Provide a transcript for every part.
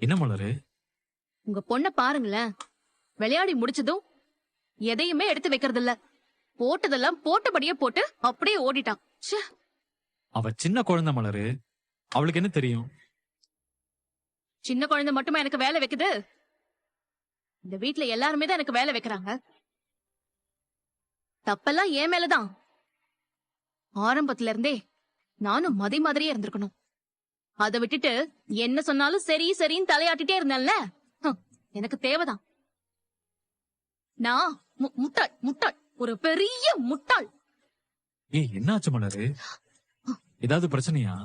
என்ன மலரு? உங்க பொண்ண பாருங்களேன். விளையாடி முடிச்சதும் எதையுமே எடுத்து வைக்கிறது இல்ல. போட்டதெல்லாம் போட்டபடியே போட்டு அப்படியே ஓடிட்டான். ச்சே. அவ சின்ன குழந்தை மலரு. அவளுக்கு என்ன தெரியும்? சின்ன குழந்தை மட்டுமா எனக்கு வேலை வைக்குது? இந்த வீட்ல எல்லாருமே தான் எனக்கு வேலை வைக்கிறாங்க. தப்பெல்லாம் என் மேலதான். ஆரம்பத்துல இருந்தே நானும் மதி மாதிரியே இருந்திருக்கணும். அதை விட்டுட்டு என்ன சொன்னாலும் சரி சரின்னு தலையாட்டிட்டே இருந்தேன்ல. எனக்கு தேவைதான். நான் முட்டாள் முட்டாள், ஒரு பெரிய முட்டாள். ஏய், என்னாச்சு மலரு? ஏதாவது பிரச்சனையா?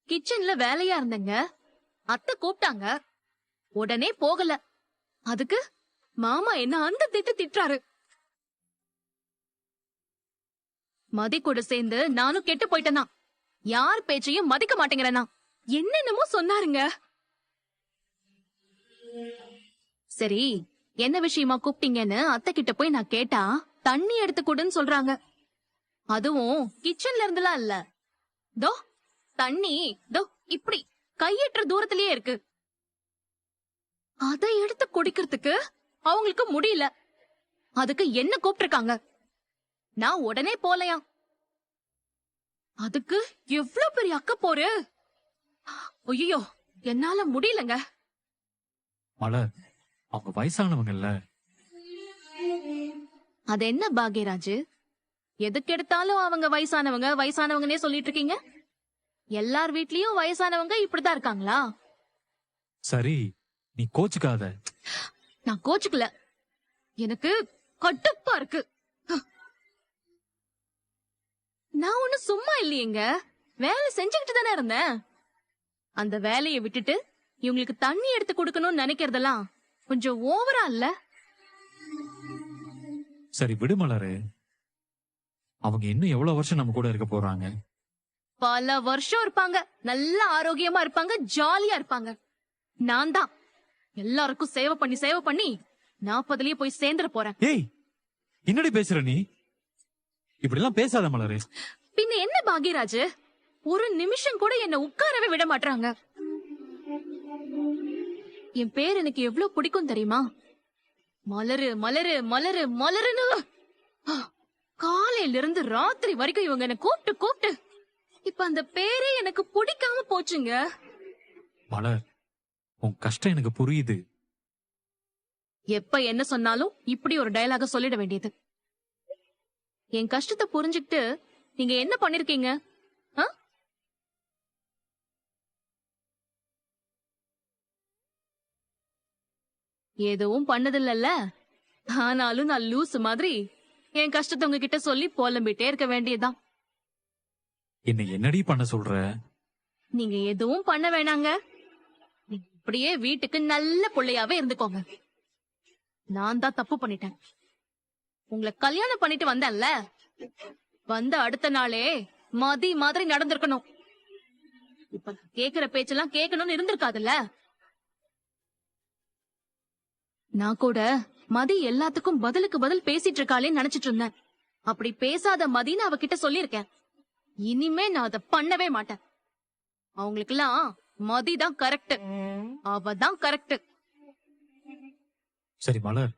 கிச்சன்ல வேலையா இருந்தேங்க. அத்தை கூப்பிட்டாங்க, உடனே போகல. அதுக்கு மாமா என்ன அந்த திட்டு திட்டுறாரு. மதி கூட சேர்ந்து நானும் கெட்டு போயிட்டேனா? யார் பேச்சையும் மதிக்க மாட்டேங்கிறேனா? என்னென்னமோ சொன்னாருங்க. சரி, என்ன விஷயமா கூப்பிட்டீங்கன்னு அத்தை கிட்ட போய் நான் கேட்டா தண்ணி எடுத்து கொடுன்னு சொல்றாங்க. அதுவும் கிச்சன்ல இருந்துலாம் இல்ல, தோ தண்ணி தோ இப்படி கையெட்டுற தூரத்திலேயே இருக்கு. அதை எடுத்து குடிக்கிறதுக்கு அவங்களுக்கு முடியல. அதுக்கு என்ன கூப்பிட்டிருக்காங்க. நான் உடனே போலையாம். அதுக்கு எவ்வளவு பெரிய அக்க போரு. ஐயோ, என்னால முடியலங்க. மலர், அவங்க வயசானவங்கல்ல. அது என்ன பாக்யராஜ், எதுக்கு எடுத்தாலும் அவங்க வயசானவங்க வயசானவங்கன்னே சொல்லிட்டு இருக்கீங்க? எல்லார் வீட்லயும் வயசானவங்க இப்படிதான் இருக்காங்களா? சரி, நீ கோச்சுக்காத. நான் கோச்சுக்கல, எனக்கு கடுப்பா இருக்கு. நான் ஒண்ணு சும்மா இல்லையேங்க, வேலை செஞ்சுக்கிட்டு தானே இருந்தேன். அந்த வேலையை விட்டுட்டு இவங்களுக்கு தண்ணி எடுத்து கொடுக்கணும்னு நினைக்கிறதெல்லாம் கொஞ்சம் ஓவரா இல்ல? சரி விடு மலரு. அவங்க இன்னும் எவ்வளவு வருஷம் நம்ம கூட இருக்க போறாங்க? பல வருஷம் இருப்பாங்க, நல்ல ஆரோக்கியமா இருப்பாங்க, ஜாலியா இருப்பாங்க. நான் தான் எல்லாருக்கும் சேவை பண்ணி 40லயே போய் சேர்ந்துட போறேன். ஏய், என்னடி பேசுற நீ? இப்படி எல்லாம் பேசாத மலரு. பின்ன என்ன பாக்யராஜ், ஒரு நிமிஷம் கூட என்ன உட்காரவே விட மாட்டாங்க. என் பேர் எனக்கு எவ்வளவு பிடிக்கும் தெரியுமா? மலரு மலரு மலரு மலருன்னு. காலையில இருந்து ராத்திரி வரைக்கும் இவங்க என்ன கூப்பிட்டு இப்ப அந்த பேரே எனக்கு பிடிக்காம போச்சுங்க. மலர், உன் கஷ்டம் எனக்கு புரியுது. எப்ப என்ன சொன்னாலும் இப்படி ஒரு டயலாக சொல்லிட வேண்டியது. என் கஷ்டத்தை புரிஞ்சுக்கிட்டு நீங்க என்ன பண்ணிருக்கீங்க? எதுவும் பண்ணதில்லல்ல. ஆனாலும் நான் லூசு மாதிரி என் கஷ்டத்தை உங்ககிட்ட சொல்லி புலம்பிட்டே இருக்க வேண்டியதுதான். என்ன என்னடி பண்ண சொல்ற? நீங்க எதுவும் பண்ண வேணாங்க. நீங்க இப்படியே வீட்டுக்கு நல்ல பிள்ளையாவே இருந்துக்கோங்க. நான் தான் தப்பு பண்ணிட்டேன். உங்களை கல்யாணம் பண்ணிட்டு வந்தேன்ல, வந்த அடுத்த நாளே மதி மாதிரி நடந்திருக்கணும். இப்ப கேக்குற பேச்செல்லாம் கேட்கணும்னு இருந்திருக்காதுல்ல. நான் கூட மதி எல்லாத்துக்கும் பதிலுக்கு பதில் பேசிட்டு இருக்காளேன்னு நினைச்சிட்டு இருந்தேன். அப்படி பேசாத மதின்னு அவகிட்ட சொல்லிருக்கேன். இனிமே நான் அதை பண்ணவே மாட்டேன். அவங்களுக்கெல்லாம் மதி தான் கரெக்ட், அவ தான் கரெக்ட். சரி மலர்,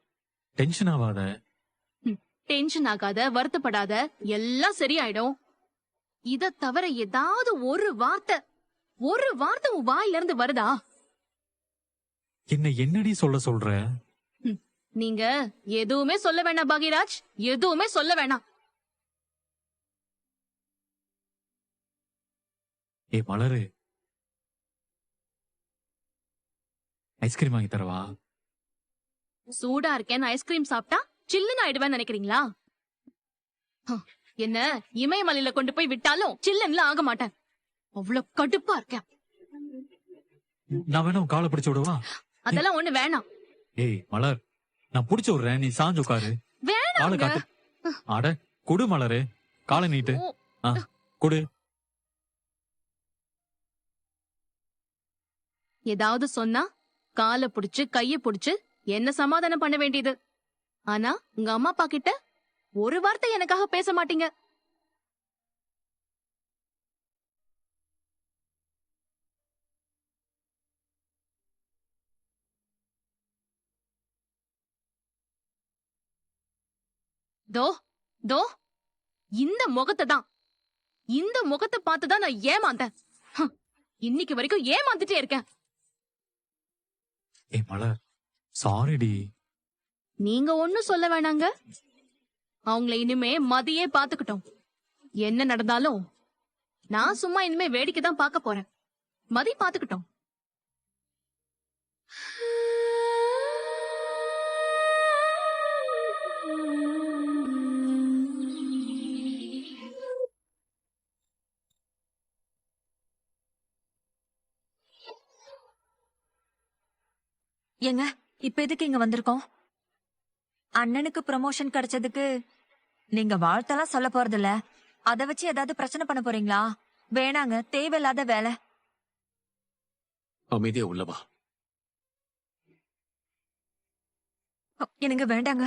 டென்ஷன் ஆகாத. டென்ஷன் ஆகாத, வருத்தப்படாத, எல்லாம் சரியாயிடும். இத தவிர ஏதாவது ஒரு வார்த்தை உன் வாயில இருந்து வருதா? என்ன என்னடி சொல்ல சொல்ற? நீங்க எதுவுமே சொல்ல வேணாம் பாக்யராஜ், எதுவுமே சொல்ல வேணாம். ஏ மலரு, ஐஸ்கிரீம் வாங்கி தரவா? சூடா இருக்கேன்னு ஐஸ்கிரீம் சாப்பிட்டா சில்லுன்னு ஆயிடுவேன்னு நினைக்கிறீங்களா? என்ன இமயமலையில கொண்டு போய் விட்டாலும் சில்லுன்னு ஆக மாட்டேன். அவ்வளவு கடுப்பா இருக்கேன். நான் வேணா காலை பிடிச்சு விடுவா? அதெல்லாம் ஒண்ணு வேணாம். ஏய் மலர், நான் புடிச்சு விடுறேன், நீ சாஞ்சு உட்காரு. காலை வேணாங்க. காட்டு. அட குடு மலரு, காலை நீட்டு. குடு. ஏதாவது சொன்னா காலை புடிச்சு கைய புடிச்சு என்ன சமாதானம் பண்ண வேண்டியது. ஆனா உங்க அம்மா அப்பா கிட்ட ஒரு வார்த்தை எனக்காக பேச மாட்டீங்க. தோ தோ இந்த முகத்தை தான், இந்த முகத்தை பார்த்துதான் நான் ஏமாந்தேன். ஹம், இன்னைக்கு வரைக்கும் ஏமாந்துட்டே இருக்கேன். ஏ மலர், சாரிடி. நீங்க ஒண்ணும் சொல்ல வேணாங்க. அவங்கள இனிமே மதியே பாத்துக்கிட்டோம். என்ன நடந்தாலும் நான் சும்மா இனிமே வேடிக்கை தான் பார்க்க போறேன். மதி பாத்துக்கிட்டோம். ஏங்க, இப்ப எதுக்கு இங்க வந்திருக்கோம்? அண்ணனுக்கு ப்ரமோஷன் கிடைச்சதுக்கு நீங்க வாழ்த்தெல்லாம் சொல்ல போறதில்ல. அத வச்சு ஏதாவது பிரச்சனை பண்ண போறீங்களா? வேணாங்க, தேவையில்லாத வேலை. அமைதியா உள்ளவா. எனக்கு வேண்டாங்க.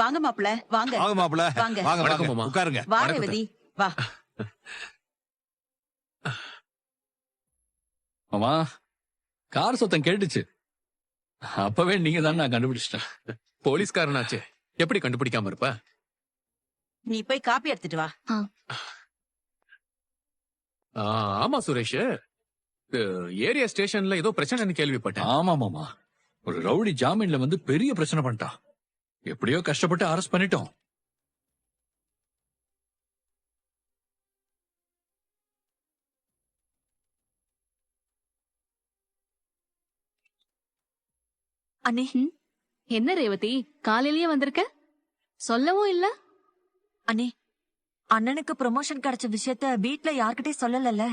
வாங்க மாப்பிள, வாங்க வாங்க மாப்பிள, வாங்க. வாங்க வணக்கம் வாங்க மாமா. உட்காருங்க. வா வணக்கம் ரேவதி, வா. மாமா, கார் சத்தம் கேட்டுச்சு. அப்பவே நீங்க தான் நான் கண்டுபிடிச்சிட்டேன். போலீஸ்காரனாச்சே, எப்படி கண்டுபிடிக்காம இருப்ப? நீ போய் காப்பி எடுத்துட்டு வா. ஆமா சுரேஷ், ஏரியா ஸ்டேஷன்ல ஏதோ பிரச்சனைன்னு கேள்விப்பட்டேன். ஆமா மாமா, ஒரு ரவுடி ஜாமீன்ல வந்து பெரிய பிரச்சனை பண்ணிட்டான். எப்படியோ கஷ்டப்பட்டு அரெஸ்ட் பண்ணிட்டோம். அண்ணே, என்ன ரேவதி, காலையிலயே வந்திருக்க? சொல்லவும் இல்ல. அண்ணே, அண்ணனுக்கு ப்ரமோஷன் கிடைச்ச விஷயத்த வீட்ல யார்கிட்டயும் சொல்லலல்ல?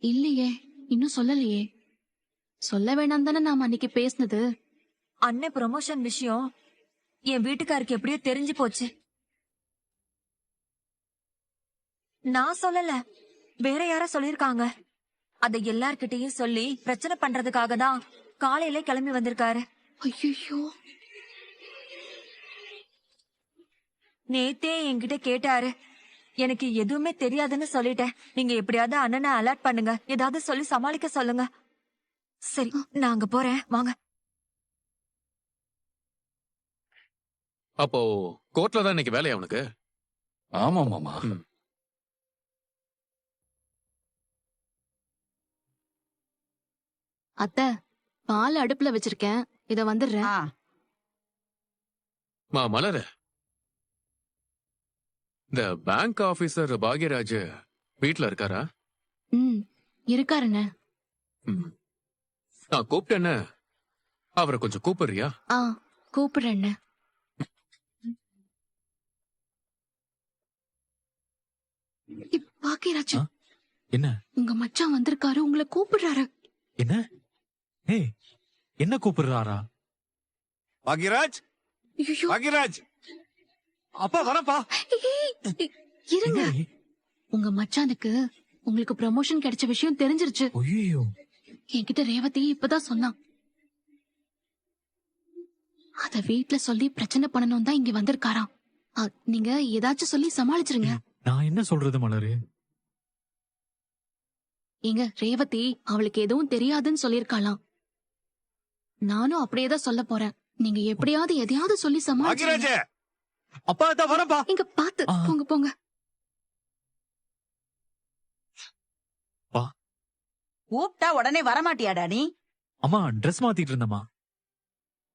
இல்லையே, இன்னும் சொல்லலையே. சொல்ல வேணாம் தானே நாம அன்னைக்கு பேசினது. அண்ணன் ப்ரமோஷன் விஷயம் என் வீட்டுக்காருக்கு எப்படியோ தெரிஞ்சு போச்சு. நான் சொல்லல, வேற யாரோ சொல்லிருக்காங்க. அத எல்லார்கிட்டயும் சொல்லி பிரச்சனை பண்றதுக்காக தான் காலையில கிளம்பி வந்திருக்காரு. ஐயோ, நேத்தே என்கிட்ட கேட்டாரு. எனக்கு எதுவுமே தெரியாதுன்னு சொல்லிட்டேன். நீங்க எப்படியாவது அண்ணனை அலர்ட் பண்ணுங்க, ஏதாவது சொல்லி சமாளிக்க சொல்லுங்க. சரி, நான் அங்க போறேன், வாங்க. அப்போ கோர்ட்ல தான் இன்னைக்கு வேலையா உனக்கு? ஆமா மாமா. அத்தை, பால் அடுப்புல வச்சிருக்கேன், இத வந்துடுறேன். ஆ, மலர், இந்த பேங்க் ஆபீசர் பாக்யராஜ் வீட்ல இருக்காரா? இருக்காருண்ணே. நான் கூப்பிட்டேன்னு அவரை கொஞ்சம் கூப்பிடுறியா? கூப்பிடுறேண்ணே. பாக்கியராஜ், என்ன உங்க மச்சான் வந்திருக்காரு, உங்களை கூப்பிடுறாரு. என்ன? ஏய், என்ன கூப்பிடுறாரா? பாக்யராஜ், ஐயோ, பாக்யராஜ், அப்பா வரப்பா. இருங்க. உங்க மச்சானுக்கு உங்களுக்கு ப்ரமோஷன் கிடைச்ச விஷயம் தெரிஞ்சிருச்சு. ஐயோ, என்கிட்ட ரேவதி இப்பதான் சொன்னான். அத வீட்ல சொல்லி பிரச்சனை பண்ணணும் தான் இங்க வந்திருக்காராம். நீங்க ஏதாச்சும் சொல்லி சமாளிச்சிருங்க. நான் என்ன சொல்றது மலரு? எங்க ரேவதி அவளுக்கு எதுவும் தெரியாதுன்னு சொல்லிருக்காளாம். நானும் அப்படியேதான் சொல்ல போறேன். நீங்க எப்படியாவது எதையாவது சொல்லி பாக்யராஜ், சமாளிச்சிருங்க. அப்பா தான் வரப்பா. இங்க பாத்து போங்க போங்க. கூப்பிட்டா உடனே வரமாட்டியாடா நீ? அம்மா, ட்ரெஸ் மாத்திட்டு இருந்தம்மா.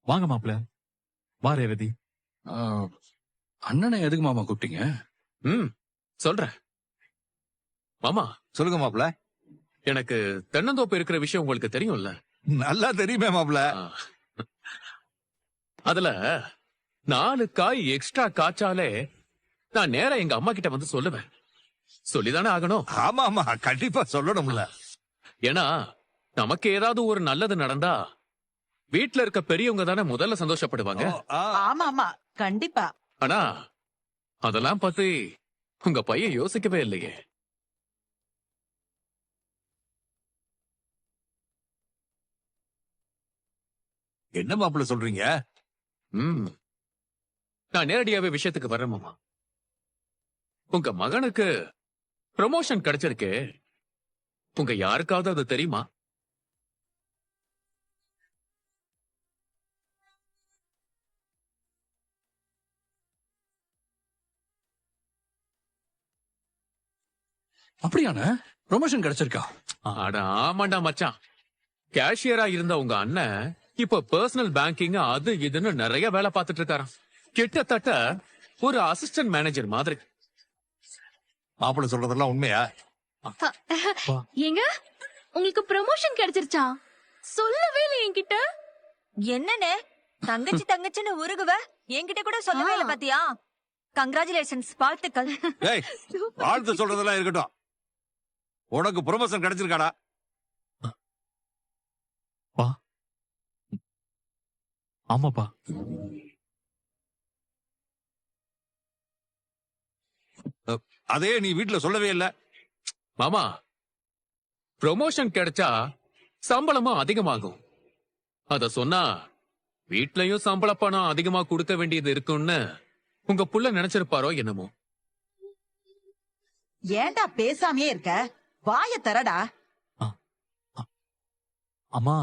வாங்க மாப்பிள, வா ரேவதி. ஆ, அண்ணனை எதுக்கு மாமா கூப்பிட்டீங்க? சொல்றேன் மாமா. சொல்லுங்க மாப்பிள. எனக்கு தென்னந்தோப்பு இருக்கிற விஷயம் உங்களுக்கு தெரியும்ல? நல்லா தெரியுமே மாப்பிள. அதுல 4 காய் எக்ஸ்ட்ரா காய்ச்சாலே நான் நேரா எங்க அம்மா கிட்ட வந்து சொல்லுவேன். சொல்லிதானே ஆகணும். ஆமா ஆமா, கண்டிப்பா சொல்லணும்ல. ஏன்னா நமக்கு ஏதாவது ஒரு நல்லது நடந்தா வீட்ல இருக்க பெரியவங்க தானே முதல்ல சந்தோஷப்படுவாங்க. ஆமா ஆமா, கண்டிப்பா. ஆனா அதெல்லாம் பத்தி உங்க பையன் யோசிக்கவே இல்லையே. என்ன மாப்பிள சொல்றீங்க? நான் நேரடியாவே விஷயத்துக்கு வரேன் மாமா. உங்க மகனுக்கு ப்ரமோஷன் கிடைச்சிருக்கு. உங்க யாருக்காவது அது தெரியுமா? அப்படியாண்ணே? ப்ரொமோஷன் கிடைச்சிருக்கா? அட ஆமாண்டா மச்சான். கேஷியரா இருந்த உங்க அண்ணன் இப்ப பர்சனல் பேங்கிங் அது இதுன்னு நிறைய வேலை பார்த்துட்டு இருக்காராம். கிட்டத்தட்ட ஒரு அசிஸ்டன்ட் மேனேஜர் மாதிரி. மாப்பிள்ள சொல்றதெல்லாம் உண்மையா? ஏங்க உங்களுக்கு ப்ரமோஷன் கிடைச்சிருச்சா? சொல்லவே இல்லை என்கிட்ட. என்னன்னு தங்கச்சின்னு உருகுவ, என்கிட்ட கூட சொல்லவே இல்ல பாத்தியா? கங்க்ராச்சுலேஷன்ஸ், வாழ்த்துக்கள். ஏய், வாழ்த்து சொல்றதெல்லாம் இருக்கட்டும். உனக்கு ப்ரொமோஷன் கிடைச்சிருக்காடா? பா ஆமாப்பா. அதே நீ வீட்டுல சொல்லவே இல்ல. மாமா, ப்ரொமோஷன் கிடைச்சா சம்பளமும் அதிகமாகும். அத சொன்னா வீட்லயும் சம்பள பணம் அதிகமா கொடுக்க வேண்டியது இருக்குன்னு உங்க புள்ள நினைச்சிருப்பாரோ என்னமோ. ஏன்டா பேசாமே இருக்க? வாய தரடா. அம்மா,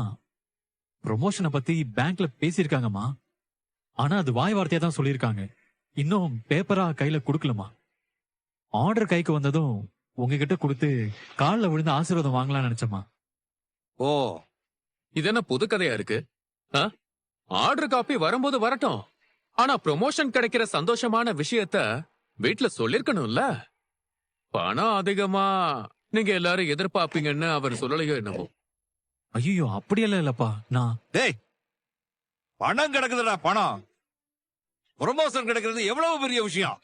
ப்ரொமோஷனை பத்தி பேங்க்ல பேசியிருக்காங்கம்மா. ஆனா அது வாய் வார்த்தையா தான் சொல்லியிருக்காங்க. இன்னும் பேப்பரா கையில குடுக்கலமா. ஆர்டர் கைக்கு வந்ததும் உங்ககிட்ட கொடுத்து கால்ல விழுந்து ஆசீர்வாதம் வாங்கலாம்னு நினைச்சம்மா. ஓ, இது என்ன புது கதையா இருக்கு? ஆர்டர் காப்பி வரும்போது வரட்டும். ஆனா ப்ரொமோஷன் கிடைக்கிற சந்தோஷமான விஷயத்த வீட்ல சொல்லிருக்கணும்ல. பணம் அதிகமா நீங்க எல்லாரும் எதிர்பார்ப்பீங்கன்னு அவர் சொல்லலையோ என்னவோ. ஐயோ, அப்படியெல்லாம் இல்லப்பா. நான் டேய், பணம் கிடக்குதுடா பணம். ப்ரொமோஷன் கிடைக்கிறது எவ்வளவு பெரிய விஷயம்.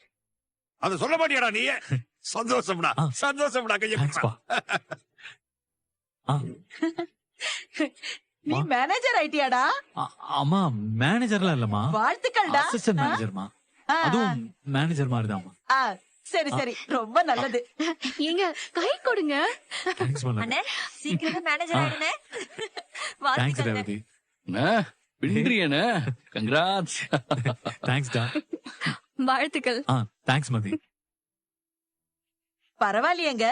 அத சொல்ல மாட்டியாடா நீ? சந்தோஷம்டா, சந்தோஷம்டா. தேங்க்ஸ்பா. நீ மேனேஜர் ஆயிட்டியாடா? அம்மா, மேனேஜர்லாம் இல்லம்மா, வாழ்த்துக்கள்டா. அசிஸ்டன்ட் மேனேஜர்மா. அதுவும் மேனேஜர் மாதிரிதாம்மா. ஆ, சரி சரி, ரொம்ப நல்லது. ஏங்க கை கொடுங்க. தேங்க்ஸ் அண்ணே, சீக்கிரமே மேனேஜர் ஆயிடுனே. தேங்க்ஸ் வாழ்த்துக்கள். ரேவதி. பின்றியண்ணே, கங்க்ராட்ஸ். தேங்க்ஸ்டா. வாழ்த்துக்கள். தேங்க்ஸ் மதி. பரவாயில்லையேங்க,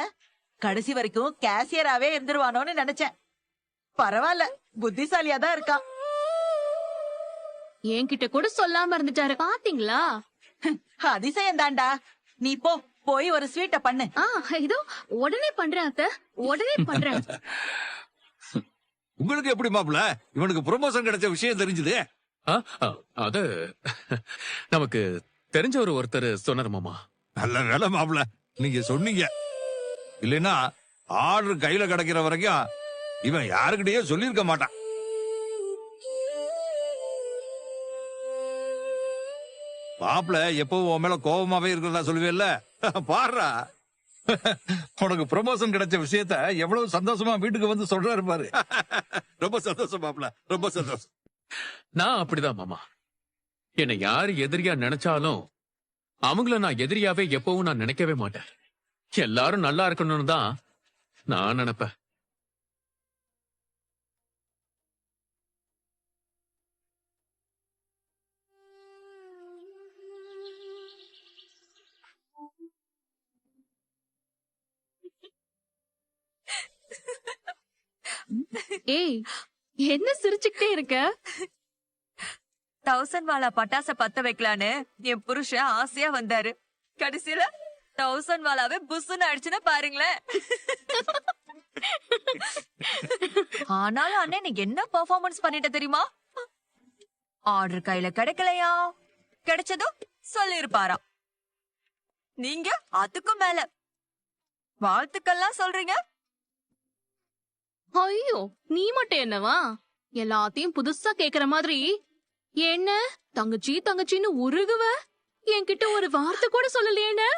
கடைசி வரைக்கும் கேசியராவே இருந்துருவானோன்னு நினைச்சேன். பரவாயில்ல, புத்திசாலியா தான் இருக்கான். என்கிட்ட கூட சொல்லாம இருந்துட்டாரு பாத்தீங்களா? அதிசயம் தான்டா. நீ போய் ஒரு ஸ்வீட்ட பண்ணு. இதோ உடனே பண்றேன் அத்தை, உடனே பண்றேன். உங்களுக்கு எப்படி மாப்பிள்ள இவனுக்கு ப்ரொமோஷன் கிடைச்ச விஷயம் தெரிஞ்சது? அது நமக்கு தெரிஞ்ச ஒருத்தர் சொன்னார் மாமா. நல்ல வேலை மாப்பிள்ள நீங்க சொன்னீங்க. இல்லைன்னா ஆர்டர் கையில கிடைக்கிற வரைக்கும் இவன் யாருக்கிட்டயே சொல்லிருக்க மாட்டான். மாப்பிள்ள எப்பவும் உன் மேல கோபமாவே இருக்கிறதா சொல்லுவேல்ல, பாருடா. உனக்கு ப்ரொமோஷன் கிடைச்ச விஷயத்த எவ்வளவு சந்தோஷமா வீட்டுக்கு வந்து சொல்றாரு பாரு. ரொம்ப சந்தோஷம் மாப்பிள்ள, ரொம்ப சந்தோஷம். நான் அப்படிதான் மாமா. என்னை யாரு எதிரியா நினைச்சாலும் அவங்கள நான் எதிரியாவே எப்பவும் நான் நினைக்கவே மாட்டேன். எல்லாரும் நல்லா இருக்கணும்னு தான் நான் நினைப்பேன். ஏய், என்ன சிரிச்சுக்கிட்டே இருக்க? 1000 வாலா பட்டாச பத்த வைக்கலான்னு என் புருஷன் ஆசையா வந்தாரு. கடைசியில 1000 வாலாவே புஸ்ஸுன்னு அடிச்சுன்னா பாருங்களேன். ஆனாலும் அண்ணே, நீ என்ன பெர்ஃபார்மன்ஸ் பண்ணிட்ட தெரியுமா? ஆர்டர் கையில கிடைக்கலையா, கிடைச்சதும் சொல்லிருப்பாராம். நீங்க அதுக்கும் மேல வாழ்த்துக்கள்லாம் சொல்றீங்க. ஐயோ, நீ மட்டும் என்னவா எல்லாத்தையும் புதுசா கேக்குற மாதிரி? என்ன தங்கச்சி தங்கச்சின்னு உருகுவ? என்கிட்ட ஒரு வார்த்தை கூட சொல்லலையேன்னு.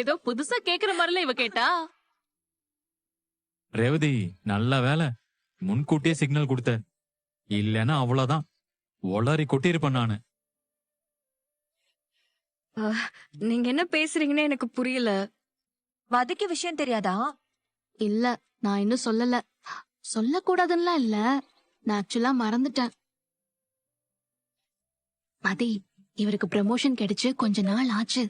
ஏதோ புதுசா கேக்குற மாதிரில இவ கேட்டா. ரேவதி, நல்ல வேலை முன்கூட்டியே சிக்னல் கொடுத்த. இல்லன்னா அவ்வளவுதான், ஒளறி கொட்டிருப்பேன் நானு. நீங்க என்ன பேசுறீங்கன்னு எனக்கு புரியல. மதிக்கு விஷயம் தெரியாதா? இல்ல, நான் இன்னும் சொல்லல. சொல்லக்கூடாதுன்னா இல்ல, நான் ஆக்சுவலா மறந்துட்டேன். மதி, இவருக்கு ப்ரமோஷன் கிடைச்சு கொஞ்ச நாள் ஆச்சு.